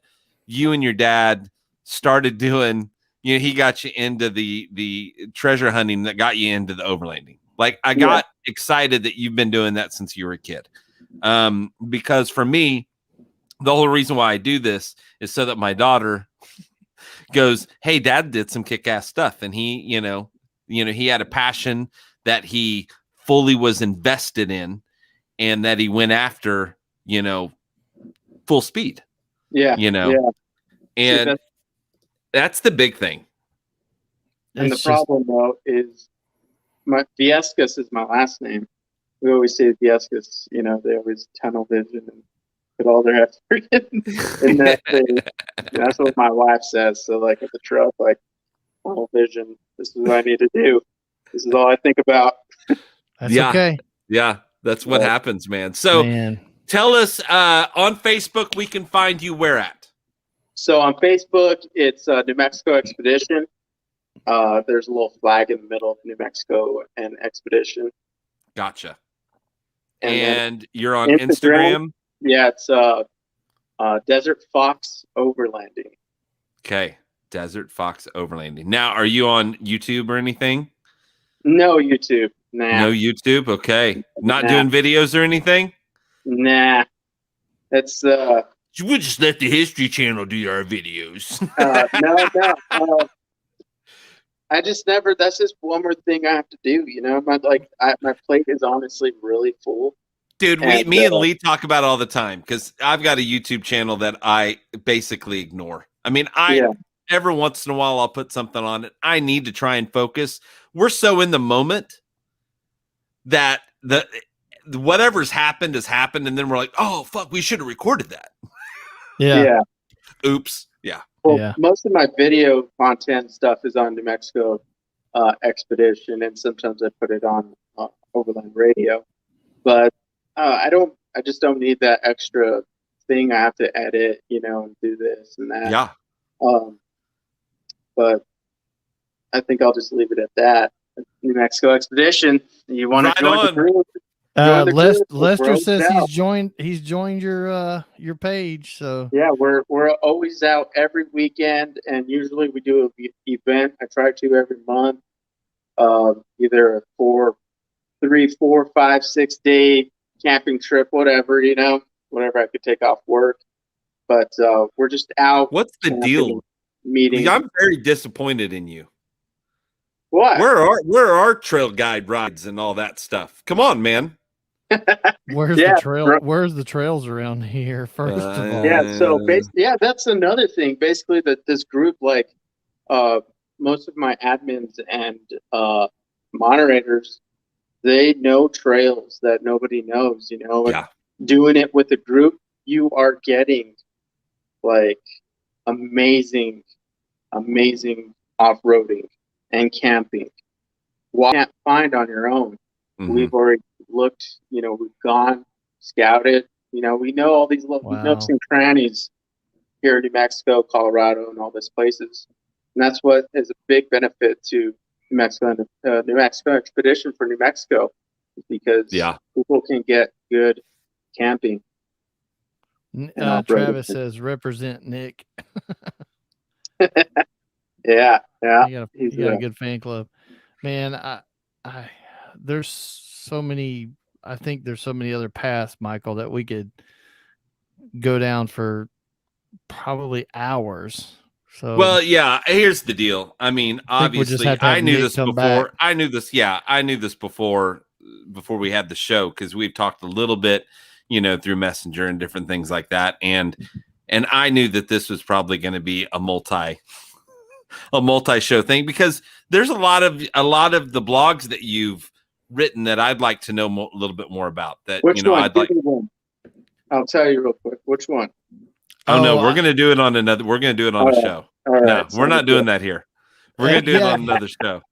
you and your dad started doing, you know, he got you into the treasure hunting that got you into the overlanding. Like I got excited that you've been doing that since you were a kid. Because for me, the whole reason why I do this is so that my daughter goes, "Hey, dad did some kick-ass stuff." And he, you know, he had a passion that he fully was invested in and that he went after, you know, full speed. Yeah. You know, Yeah. and that's the big thing. And the problem, though, is my Viescas is my last name. We always say Viescas, you know, they always tunnel vision and put all their effort in that thing. That's what my wife says. So, like, at the truck, like, tunnel vision, this is what I need to do. This is all I think about. That's okay. Yeah, that's what happens, man. So, tell us on Facebook, we can find you where at? So, on Facebook, it's New Mexico Expedition. There's a little flag in the middle of New Mexico and Expedition. Gotcha. And you're on Instagram? Yeah, it's Desert Fox Overlanding. Okay, Desert Fox Overlanding. Now, are you on YouTube or anything? No YouTube. Nah. No YouTube? Okay. Not doing videos or anything? Nah. It's we'll just let the History Channel do our videos. No. I just never. That's just one more thing I have to do. You know, my plate is honestly really full. Dude, me and Lee talk about it all the time because I've got a YouTube channel that I basically ignore. I mean, every once in a while I'll put something on it. I need to try and focus. We're so in the moment that whatever's happened has happened, and then we're like, oh fuck, we should have recorded that. Yeah. Oops. Yeah. Well, most of my video content stuff is on New Mexico Expedition, and sometimes I put it on Overland Radio. But I just don't need that extra thing I have to edit, you know, and do this and that. Yeah. But I think I'll just leave it at that. New Mexico Expedition. You want to join the group? Lester says he's joined your page. So yeah, we're always out every weekend, and usually we do an event. I try to every month, either a 3, 4, 5, 6 day camping trip, whatever, you know, whatever I could take off work. But we're just out. What's the deal? Meeting. I'm very disappointed in you. What? Where are trail guide rides and all that stuff? Come on, man. Where's the trail? Where's the trails around here? First of all, yeah. So that's another thing. Basically, that this group, like, most of my admins and moderators, they know trails that nobody knows. You know, and doing it with a group, you are getting like amazing off-roading and camping. What you can't find on your own. Mm-hmm. We've already looked, you know, we've gone, scouted, you know, we know all these little nooks and crannies here in New Mexico, Colorado, and all these places. And that's what is a big benefit to New Mexico and New Mexico Expedition for New Mexico, because people can get good camping. Travis says, represent Nick. Yeah. He got a good fan club. Man, there's so many. I think there's so many other paths, Michael, that we could go down for probably hours. So Well, yeah, here's the deal. I mean, I think we'll just obviously, have to have I knew Nick this come before. back. I knew this. Yeah, I knew this before we had the show, because we've talked a little bit, through Messenger and different things like that. And I knew that this was probably going to be a multi-show thing, because there's a lot of the blogs that you've written that I'd like to know a little bit more about. That Which one? I'd like. I'll tell you real quick. Which one? Oh no, we're going to do it on another. We're going to do it on a show. All right. No, we're not doing that here. We're going to do it on another show.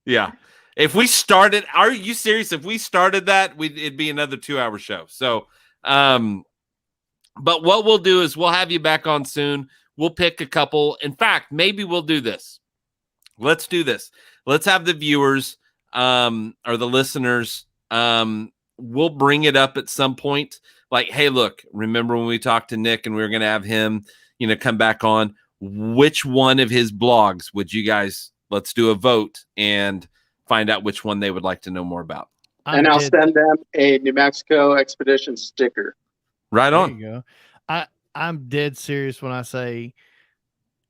Yeah. If we started, are you serious? If we started that, it'd be another 2-hour show. So, but what we'll do is we'll have you back on soon. We'll pick a couple. In fact, maybe we'll do this. Let's do this. Let's have the viewers, or the listeners, we'll bring it up at some point. Like, hey, look, remember when we talked to Nick and we were going to have him, come back on? Which one of his blogs would you guys, let's do a vote and find out which one they would like to know more about. And I'll send them a New Mexico expedition sticker. Right on. There you go. I'm dead serious when I say,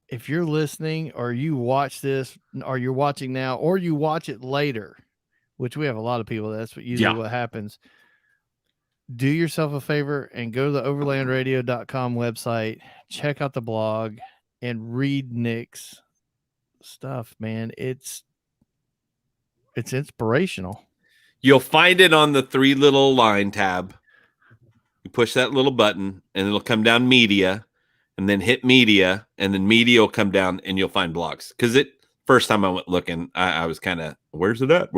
if you're listening or you watch this or you're watching now or you watch it later, which we have a lot of people, that's usually what happens. Do yourself a favor and go to the overlandradio.com website, check out the blog, and read Nick's stuff, man. It's inspirational. You'll find it on the 3 little line tab. You push that little button and it'll come down media, and then hit media, and then media will come down and you'll find blogs. Because first time I went looking, I was kind of, where's it at?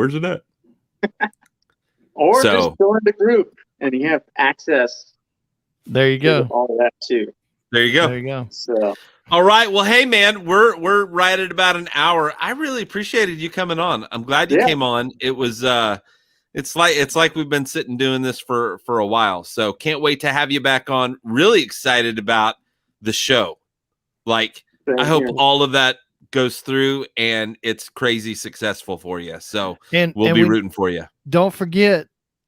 Or just join the group and you have access. There you go. All of that too. There you go. There you go. So, all right. Well, hey man, we're right at about an hour. I really appreciated you coming on. I'm glad you came on. It was it's like we've been sitting doing this for a while. So can't wait to have you back on. Really excited about the show. Like, I hope all of that goes through and it's crazy successful for you. So we'll be rooting for you. Don't forget,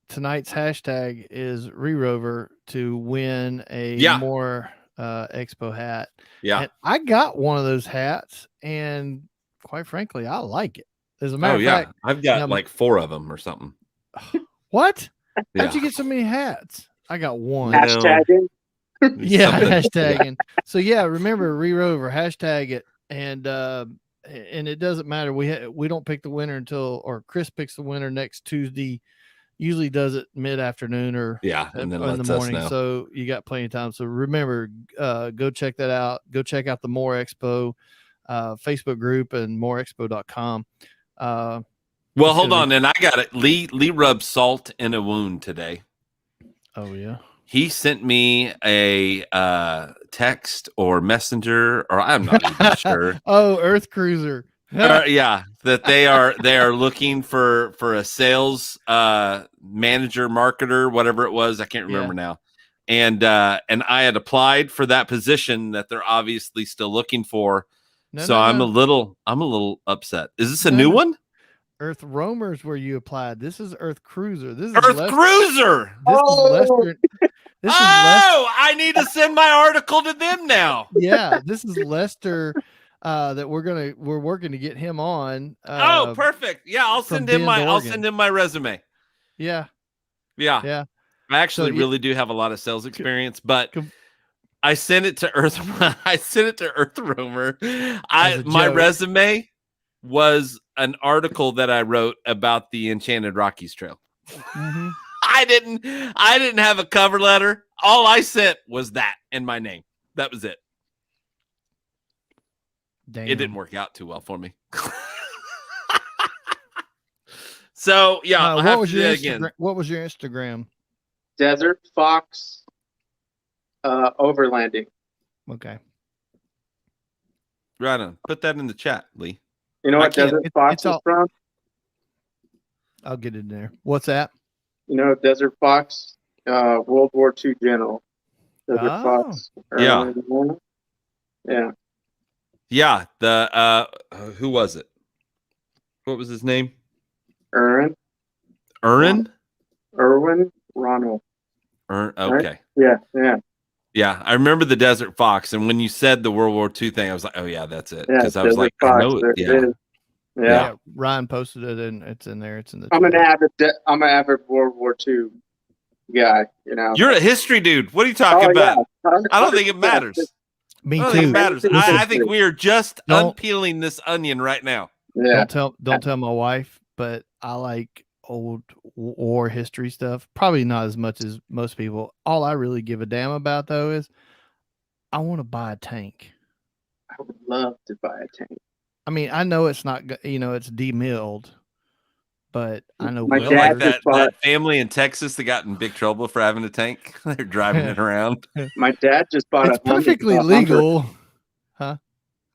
tonight's hashtag is Rerover to win a more Expo hat. Yeah. And I got one of those hats, and quite frankly, I like it. As a matter of fact, I've got like 4 of them or something. What? How'd you get so many hats? I got one. Hashtagging. Yeah, hashtagging. So remember, Rerover, hashtag it, and it doesn't matter. We don't pick the winner or Chris picks the winner next Tuesday. Usually does it mid-afternoon or and then in the morning. Us know. So you got plenty of time. So remember, go check that out. Go check out the More Expo Facebook group and moreexpo.com. Well, hold on, and I got it. Lee rubbed salt in a wound today. Oh yeah. He sent me a text or messenger, or I'm not even sure. Oh, Earth Cruiser. That they are looking for a sales manager, marketer, whatever it was. I can't remember now. And I had applied for that position that they're obviously still looking for. I'm a little upset. Is this a new one? Earth Roamer's where you applied. This is Earth Cruiser. This is Earth Cruiser. This is Lester. I need to send my article to them now. Yeah, this is Lester. That we're working to get him on. Perfect. Yeah, I'll send him my resume. Yeah. I actually really do have a lot of sales experience, but I sent it to Earth. I sent it to Earth Roamer. My resume was an article that I wrote about the Enchanted Rockies Trail. Mm-hmm. I didn't have a cover letter. All I sent was that and my name. That was it. Damn. It didn't work out too well for me. So what was your Instagram? Desert Fox Overlanding. Okay. Right on. Put that in the chat, Lee. You know what Desert Fox is from? I'll get it in there. What's that? You know, Desert Fox, World War II general. Desert Fox. Yeah. Yeah. Yeah. The who was it? What was his name? Aaron. Urin? Irwin Ronald. Okay. Right? Yeah. Yeah, I remember the Desert Fox, and when you said the World War II thing, I was like, "Oh yeah, that's it." Yeah, Because I was Desert like, Fox, "I know it." there Yeah, it is. Yeah. Ryan posted it, and it's in there. It's in the. I'm an chat. avid World War II guy. You know. you're a history dude. What are you talking about? I don't think it 100%. matters. Me I don't think it too. matters. Listen, I think we are just Don't- unpeeling this onion right now. Yeah. Don't tell my wife, but I like old war history stuff. Probably not as much as most people. All I really give a damn about though is I want to buy a tank. I would love to buy a tank. I mean, I know it's not, it's demilled, but I know My You know, like dad just bought- that family in Texas that got in big trouble for having a tank. They're driving it around. My dad just bought it's a Hummer. perfectly legal. Huh?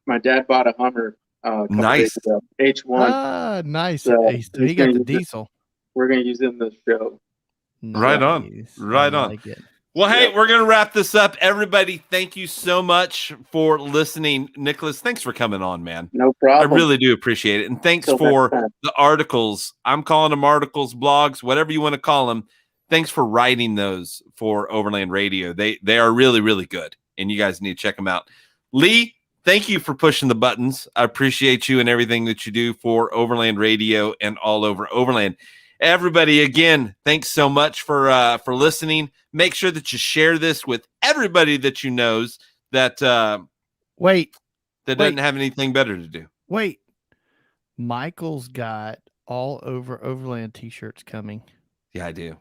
My dad bought a Hummer a couple Nice. days ago. H1. Ah, nice. So He got the diesel. We're gonna use it in the show. Right on. Nice. Right I on. like it. Well, hey, we're going to wrap this up. Everybody, thank you so much for listening. Nicholas, thanks for coming on, man. No I problem. really do appreciate it. And thanks Till for next time. the articles. I'm calling them articles, blogs, whatever you want to call them. Thanks for writing those for Overland Radio. They are really, really good, and you guys need to check them out. Lee, thank you for pushing the buttons. I appreciate you and everything that you do for Overland Radio and all over Overland. Everybody, again, thanks so much for listening. Make sure that you share this with everybody that you knows that doesn't have anything better to do. Wait. Michael's got all over Overland t-shirts coming. Yeah, I do.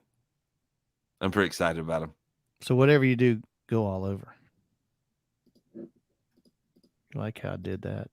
I'm pretty excited about them. So whatever you do, go all over. You like how I did that?